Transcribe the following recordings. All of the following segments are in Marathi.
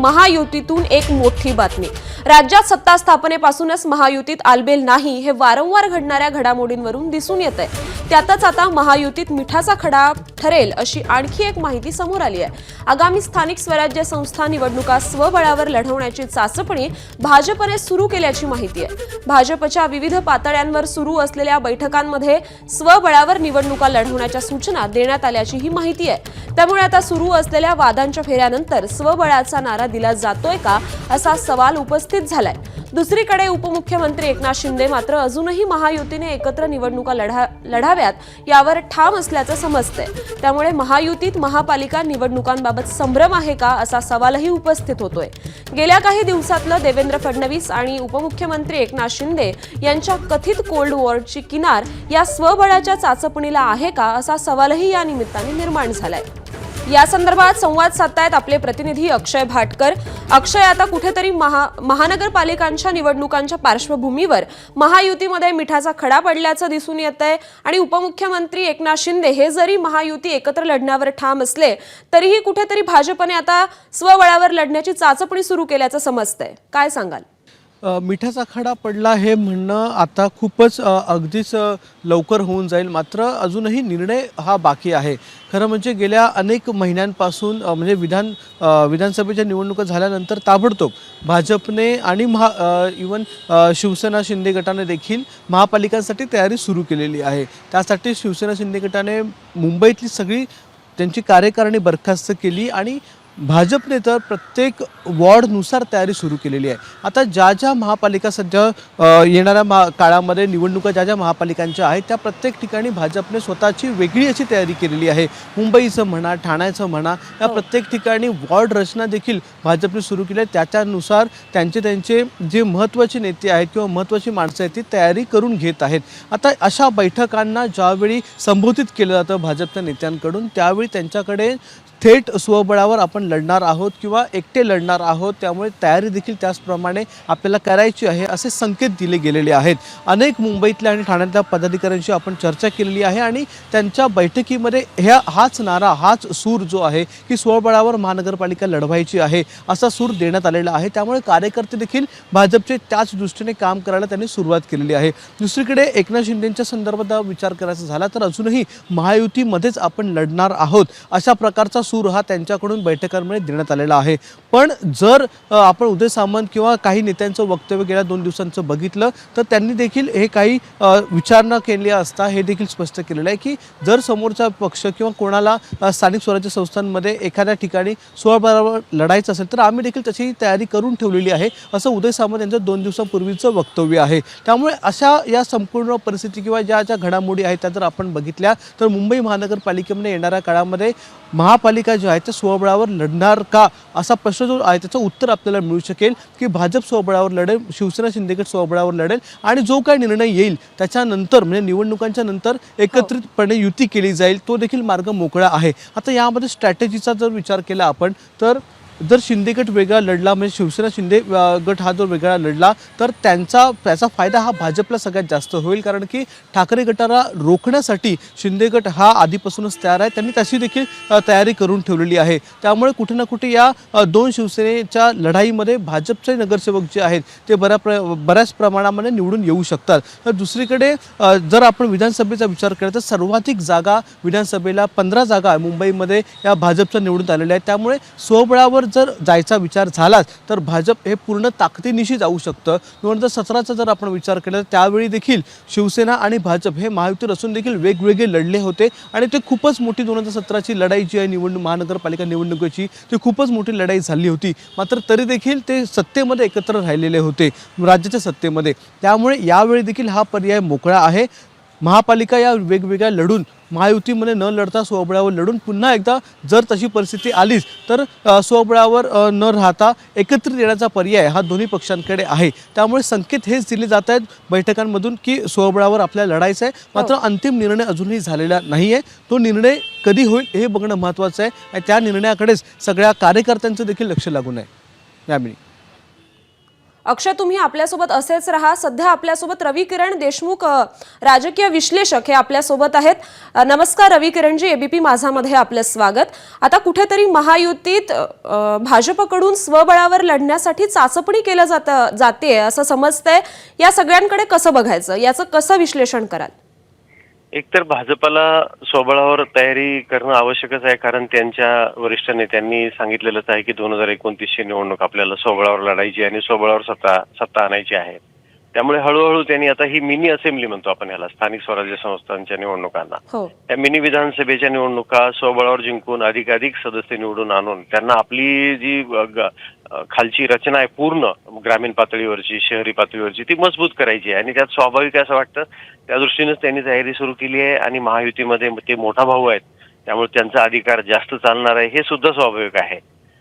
महायुतीतून एक मोठी बातमी। राज्यात सत्ता स्थापनेपासूनच महायुतीत आलबेल नाही हे वारंवार घडणाऱ्या घडामोडींवरून दिसून येतंय। त्यातच आता महायुतीत मिठाचा खडा ठरेल अशी आणखी एक माहिती समोर आली आहे। आगामी स्थानिक स्वराज्य संस्था निवडणुका स्वबळावर लढवण्याची चाचपणी भाजपने सुरू केल्याची माहिती आहे। भाजपच्या विविध पातळ्यांवर सुरू असलेल्या बैठकांमध्ये स्वबळावर निवडणुका लढवण्याच्या सूचना देण्यात आल्याची ही माहिती आहे। त्यामुळे आता सुरू असलेल्या वादांच्या फेऱ्यानंतर स्वबळाचा नारा दिला जातोय का असा सवाल उपस्थित झालाय। दुसरीकडे उपमुख्यमंत्री एकनाथ शिंदे मात्र अजूनही महायुतीने एकत्र निवडणुका लढाव्यात यावर ठाम असल्याचं समजतंय। त्यामुळे महायुतीत महापालिका निवडणुकांबाबत संभ्रम आहे का असा सवालही उपस्थित होतोय। गेल्या काही दिवसातलं देवेंद्र फडणवीस आणि उपमुख्यमंत्री एकनाथ शिंदे यांच्या कथित कोल्ड वॉरची किनार या स्वबळाच्या चाचपणीला आहे का असा सवालही या निमित्ताने निर्माण झालाय। या संदर्भात संवाद साधतायत आपले प्रतिनिधी अक्षय भाटकर। अक्षय, आता कुठेतरी महानगरपालिकांच्या निवडणुकांच्या पार्श्वभूमीवर महायुतीमध्ये मिठाचा खडा पडल्याचं दिसून येतंय आणि उपमुख्यमंत्री एकनाथ शिंदे हे जरी महायुती एकत्र लढण्यावर ठाम असले तरीही कुठेतरी भाजपने आता स्वबळावर लढण्याची चाचपणी सुरू केल्याचं समजतंय। काय सांगाल? मिठाचा खडा पडला हे म्हणणं आता खूपच अगदीच लवकर होऊन जाईल, मात्र अजूनही निर्णय हा बाकी आहे। खरं म्हणजे गेल्या अनेक महिन्यांपासून म्हणजे विधानसभेच्या निवडणुका झाल्यानंतर ताबडतोब भाजपने आणि इवन शिवसेना शिंदे गटाने देखील महापालिकांसाठी तयारी सुरू केलेली आहे। त्यासाठी शिवसेना शिंदे गटाने मुंबईतली सगळी त्यांची कार्यकारिणी बरखास्त केली आणि भाजपने तर प्रत्येक वॉर्डनुसार तयारी सुरू केलेली आहे। आता ज्या ज्या महापालिका सध्या येणाऱ्या काळामध्ये निवडणुका ज्या महापालिकांच्या आहेत त्या प्रत्येक ठिकाणी भाजपने स्वतःची वेगळी अशी तयारी केलेली आहे। मुंबईचं म्हणा, ठाण्याचं म्हणा, या प्रत्येक ठिकाणी वॉर्ड रचना देखील भाजपने सुरू केली आहे। त्याच्यानुसार त्यांचे जे महत्त्वाचे नेते आहेत किंवा महत्त्वाची माणसं आहेत ती तयारी करून घेत आहेत। आता अशा बैठकांना ज्यावेळी संबोधित केलं जातं भाजपच्या नेत्यांकडून त्यावेळी त्यांच्याकडे थेट स्वबळावर आपण लढणार आहोत किंवा एकटे लढणार आहोत, त्यामुळे तयारी देखील त्याचप्रमाणे आपल्याला करायची आहे असे संकेत दिले गेलेले आहेत। अनेक मुंबईतल्या आणि ठाण्यातल्या पदाधिकाऱ्यांशी आपण चर्चा केलेली आहे आणि त्यांच्या बैठकीमध्ये हाच नारा, हाच सूर जो आहे की स्वबळावर महानगरपालिका लढवायची आहे असा सूर देण्यात आलेला आहे। त्यामुळे कार्यकर्ते देखील भाजपचे त्याच दृष्टीने काम करायला त्यांनी सुरुवात केलेली आहे। दुसरीकडे एकनाथ शिंदेंच्या संदर्भात विचार करायचा झाला तर अजूनही महायुतीमध्येच आपण लढणार आहोत अशा प्रकारचा सूर हा त्यांच्याकडून बैठकांमध्ये देण्यात आलेला आहे। पण जर आपण उदय सामंत किंवा काही नेत्यांचं वक्तव्य गेल्या 2 दिवसांचं बघितलं तर त्यांनी देखील हे काही विचारणा केली असता हे देखील स्पष्ट केलेलं आहे की जर समोरचा पक्ष किंवा कोणाला स्थानिक स्वराज्य संस्थांमध्ये एखाद्या ठिकाणी स्वबळावर लढायचं असेल तर आम्ही देखील त्याची तयारी करून ठेवलेली आहे असं उदय सामंत यांचं 2 दिवसांपूर्वीचं वक्तव्य आहे। त्यामुळे अशा या संपूर्ण परिस्थिती किंवा ज्या घडामोडी आहेत त्या जर आपण बघितल्या तर मुंबई महानगरपालिकेमध्ये येणाऱ्या काळामध्ये महापालिका जो आहे त्या स्वबळावर लढणार का असा प्रश्न जो आहे त्याचं उत्तर आपल्याला मिळू शकेल की भाजप स्वबळावर लढेल, शिवसेना शिंदेगड स्वबळावर लढेल आणि जो काही निर्णय येईल त्याच्यानंतर म्हणजे निवडणुकांच्या नंतर एकत्रितपणे युती केली जाईल तो देखील मार्ग मोकळा आहे। आता यामध्ये स्ट्रॅटेजीचा जर विचार केला आपण तर जर शिंदे गट वेगळा लढला म्हणजे शिवसेना शिंदे गट हा जो वेगळा लढला तर त्याचा फायदा हा भाजपला सगळ्यात जास्त होईल, कारण की ठाकरे गटाला रोखण्यासाठी शिंदे गट हा आधीपासूनच तयार आहे, त्यांनी तशी देखील तयारी करून ठेवलेली आहे। त्यामुळे कुठे ना कुठे या 2 शिवसेनेच्या लढाईमध्ये भाजपचे नगरसेवक जे आहेत ते बऱ्याच प्रमाणामध्ये निवडून येऊ शकतात। तर दुसरीकडे जर आपण विधानसभेचा विचार केला तर सर्वाधिक जागा विधानसभेला 15 जागा मुंबईमध्ये या भाजपच्या निवडून आलेल्या आहेत। त्यामुळे स्वबळावर जर जायचा विचार झालाच तर भाजप हे पूर्ण ताकदीनिशी जाऊ शकतं। 2017चा जर आपण विचार केला तर त्यावेळी देखील शिवसेना आणि भाजप हे महायुतीत असून देखील वेगवेगळे लढले होते आणि ते खूपच मोठी 2017ची लढाई जी आहे महानगरपालिका निवडणुकीची ती खूपच मोठी लढाई झाली होती, मात्र तरी देखील ते सत्तेमध्ये एकत्र राहिलेले होते राज्याच्या सत्तेमध्ये। त्यामुळे यावेळी देखील हा पर्याय मोकळा आहे। महापालिका या वेगवेगळ्या लढून महायुतीमध्ये न लढता स्वबळावर लढून पुन्हा एकदा जर तशी परिस्थिती आलीच तर स्वबळावर न राहता एकत्रित येण्याचा पर्याय हा दोन्ही पक्षांकडे आहे। त्यामुळे संकेत हेच दिले जात आहेत बैठकांमधून की स्वबळावर आपल्याला लढायचं आहे, मात्र अंतिम निर्णय अजूनही झालेला नाही आहे। तो निर्णय कधी होईल हे बघणं महत्त्वाचं आहे आणि त्या निर्णयाकडेच सगळ्या कार्यकर्त्यांचं देखील लक्ष लागून आहे। यामिनी, अक्षय, तुम्ही आपल्यासोबत असेच राहा. सध्या आपल्यासोबत रवी किरण देशमुख राजकीय विश्लेषक हे आपल्यासोबत आहेत. नमस्कार रवी किरणजी, एबीपी माझामध्ये आपलं स्वागत. आता कुठेतरी महायुतीत भाजपकडून स्वबळावर लढण्यासाठी चाचपणी केलं जाते असं समजतंय. या सगळ्यांकडे कसं बघायचं, याचं कसं विश्लेषण कराल? एकतर भाजपला स्वबळावर तयारी करणं आवश्यकच आहे, कारण त्यांच्या वरिष्ठ नेत्यांनी सांगितलेलंच आहे की 2029ची निवडणूक आपल्याला स्वबळावर लढायची आणि स्वबळावर सत्ता आणायची आहे. त्यामुळे हळूहळू त्यांनी आता ही मिनी असेंब्ली म्हणतो आपण याला, स्थानिक स्वराज्य संस्थांच्या निवडणुकांना, त्या मिनी विधानसभेच्या निवडणुका स्वबळावर जिंकून अधिकाधिक सदस्य निवडून आणून त्यांना आपली जी खालची रचना आहे पूर्ण ग्रामीण पातळीवरची, शहरी पातळीवरची, ती मजबूत करायची आहे. आणि त्यात स्वाभाविक असं वाटतं त्या दृष्टीनेच त्यांनी तयारी सुरू केली आहे. आणि महायुतीमध्ये ते मोठा भाऊ आहेत, त्यामुळे त्यांचा अधिकार जास्त चालणार आहे हे सुद्धा स्वाभाविक आहे.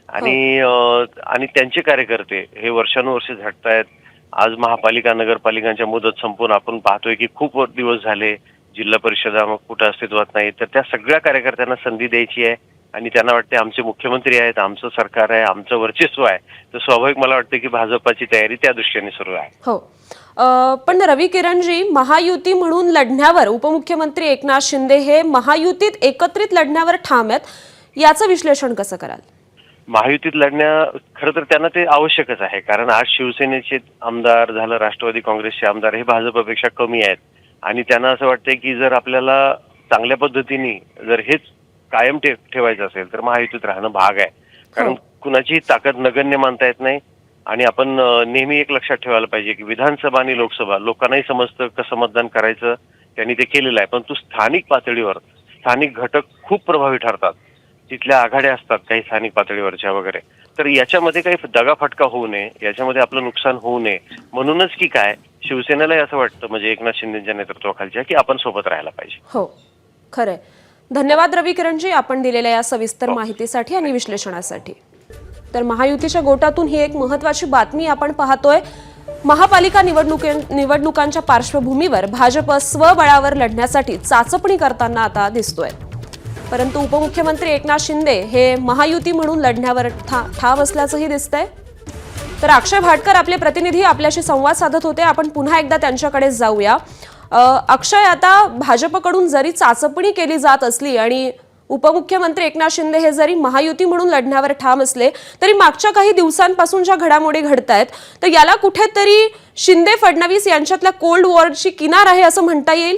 आणि त्यांचे कार्यकर्ते हे वर्षानुवर्षे झटतायत. आज महापालिका नगरपालिकांच्या मुदत संपून आपण पाहतोय की खूप दिवस झाले जिल्हा परिषदा मग कुठं अस्तित्वात नाही. तर त्या सगळ्या कार्यकर्त्यांना संधी द्यायची आहे आणि त्यांना वाटते आमचे मुख्यमंत्री आहेत, आमचं सरकार आहे, आमचं वर्चस्व आहे. तर स्वाभाविक मला वाटतं की भाजपाची तयारी त्या दृष्टीने सुरू आहे. हो, पण रवी किरणजी, महायुती म्हणून लढण्यावर उपमुख्यमंत्री एकनाथ शिंदे हे महायुतीत एकत्रित लढण्यावर ठाम आहेत. याचं विश्लेषण कसं कराल? महायुतीत खरं तर त्यांना ते आवश्यकच आहे, कारण आज शिवसेनेचे आमदार झालं, राष्ट्रवादी काँग्रेसचे आमदार हे भाजपपेक्षा कमी आहेत. आणि त्यांना असं वाटतंय की जर आपल्याला चांगल्या पद्धतीने जर हेच कायम ठेवायचं असेल तर महायुतीत राहणं भाग आहे. कारण कुणाची ताकद नगण्य मानता येत नाही. आणि आपण नेहमी एक लक्षात ठेवायला पाहिजे की विधानसभा आणि लोकसभा लोकांनाही समजतं कसं मतदान करायचं, त्यांनी ते केलेलं आहे. पण स्थानिक पातळीवर स्थानिक घटक खूप प्रभावी ठरतात. तिथल्या आघाड्या असतात काही स्थानिक पातळीवरच्या वगैरे. तर याच्यामध्ये काही दगाफटका होऊ नये, याच्यामध्ये आपलं नुकसान होऊ नये म्हणूनच की काय शिवसेनेलाही असं वाटतं, म्हणजे एकनाथ शिंदेच्या नेतृत्वाखालच्या, की आपण सोबत राहायला पाहिजे. हो, खरंय. धन्यवाद रवी किरणजी, आपण दिलेल्या या सविस्तर माहितीसाठी आणि विश्लेषणासाठी. तर महायुतीच्या गोटातून ही एक महत्त्वाची बातमी आपण पाहतोय. महापालिका निवडणुकांच्या पार्श्वभूमीवर भाजप स्वबळावर लढण्यासाठी चाचपणी करताना आता दिसतोय. परंतु उपमुख्यमंत्री एकनाथ शिंदे हे महायुती म्हणून लढण्यावर ठाम असल्याचंही दिसतंय. तर अक्षय भाटकर आपले प्रतिनिधी आपल्याशी संवाद साधत होते. आपण पुन्हा एकदा त्यांच्याकडे जाऊया. अक्षय, आता भाजपकडून जरी चाचपणी केली जात असली आणि उपमुख्यमंत्री एकनाथ शिंदे हे जरी महायुती म्हणून लढण्यावर ठाम असले तरी मागच्या काही दिवसांपासून ज्या घडामोडी घडतायत तर याला कुठेतरी शिंदे फडणवीस यांच्यातल्या कोल्ड वॉरची किनार आहे असं म्हणता येईल?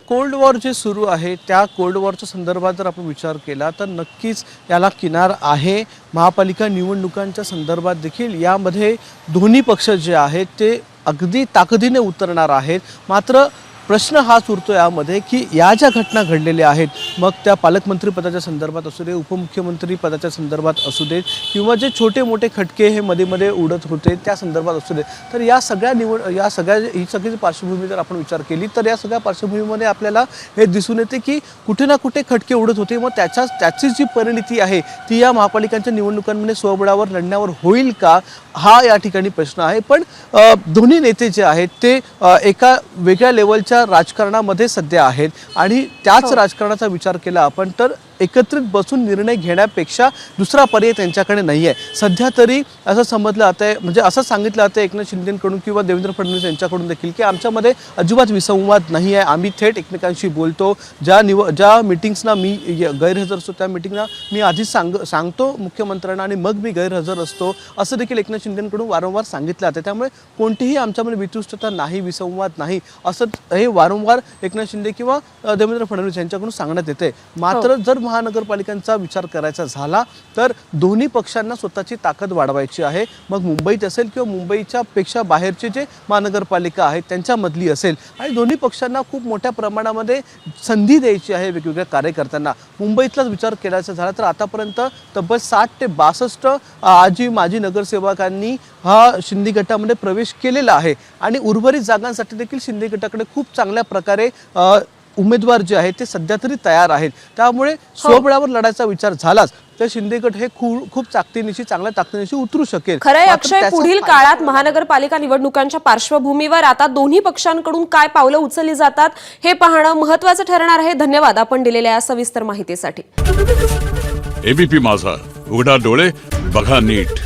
कोल्ड वॉर जे सुरू आहे त्या कोल्ड वॉरच्या संदर्भात जर आपण विचार केला तर नक्कीच याला किनार आहे. महापालिका निवडणुकांच्या संदर्भात देखील यामध्ये दोन्ही पक्ष जे आहेत ते अगदी ताकदीने उतरणार आहेत. मात्र प्रश्न हाच उरतो यामध्ये की या ज्या घटना घडलेल्या आहेत, मग त्या पालकमंत्री पदाच्या संदर्भात असू दे, उपमुख्यमंत्री पदाच्या संदर्भात असू देत, किंवा जे छोटे मोठे खटके हे मध्ये मध्ये उडत होते त्या संदर्भात असू दे, तर ही सगळी पार्श्वभूमी जर आपण विचार केली तर या सगळ्या पार्श्वभूमीमध्ये आपल्याला हे दिसून येते की कुठे ना कुठे खटके उडत होते. मग त्याची जी परिणिती आहे ती या महापालिकांच्या निवडणुकांमध्ये स्वबळावर लढण्यावर होईल का, हा या ठिकाणी प्रश्न आहे. पण दोन्ही नेते जे आहेत ते एका वेगळ्या लेवलच्या राजकारणामध्ये सध्या आहेत आणि त्याच राजकारणाचा विचार केला आपण तर एकत्रित बसून निर्णय घेण्यापेक्षा दुसरा पर्याय त्यांच्याकडे नाही आहे. सध्या तरी असं समजलं जातं आहे, म्हणजे असं सांगितलं जातं एकनाथ शिंदेकडून किंवा देवेंद्र फडणवीस यांच्याकडून देखील की आमच्यामध्ये अजिबात विसंवाद नाही आहे, आम्ही थेट एकमेकांशी बोलतो. ज्या मीटिंग्सना मी गैरहजर असतो त्या मीटिंगना मी आधीच सांगतो मुख्यमंत्र्यांना आणि मग मी गैरहजर असतो, असं देखील एकनाथ शिंदेकडून वारंवार सांगितलं जातं. त्यामुळे कोणतीही आमच्यामध्ये वितुष्टता नाही, विसंवाद नाही, असं हे वारंवार एकनाथ शिंदे किंवा देवेंद्र फडणवीस यांच्याकडून सांगण्यात येते. मात्र जर महानगरपालिकांचा विचार करायचा झाला तर दोन्ही पक्षांना स्वतःची ताकद वाढवायची आहे. मग मुंबईत असेल किंवा मुंबईच्या पेक्षा बाहेरचे जे महानगरपालिका आहेत त्यांच्यामधली असेल, आणि दोन्ही पक्षांना खूप मोठ्या प्रमाणामध्ये संधी द्यायची आहे वेगवेगळ्या कार्यकर्त्यांना. मुंबईतलाच विचार करायचा झाला तर आतापर्यंत तब्बल 60 ते 62 माजी नगरसेवकांनी हा शिंदे गटामध्ये प्रवेश केलेला आहे आणि उर्वरित जागांसाठी देखील शिंदे गटाकडे खूप चांगल्या प्रकारे उमेदवार जे आहेत ते सध्या तरी तयार आहेत. त्यामुळे स्वबळावर लढायचा विचार झालाच तर शिंदे गट हे खूप चांगल्या ताकदीनिशी उतरू शकेल. खरंय अक्षय, पुढील काळात महानगरपालिका निवडणुकांच्या पार्श्वभूमीवर आता दोन्ही पक्षांकडून काय पावलं उचलली जातात हे पाहणं महत्त्वाचं ठरणार आहे. धन्यवाद आपण दिलेल्या या सविस्तर माहितीसाठी. एबीपी माझा, उघडा डोळे बघा नीट.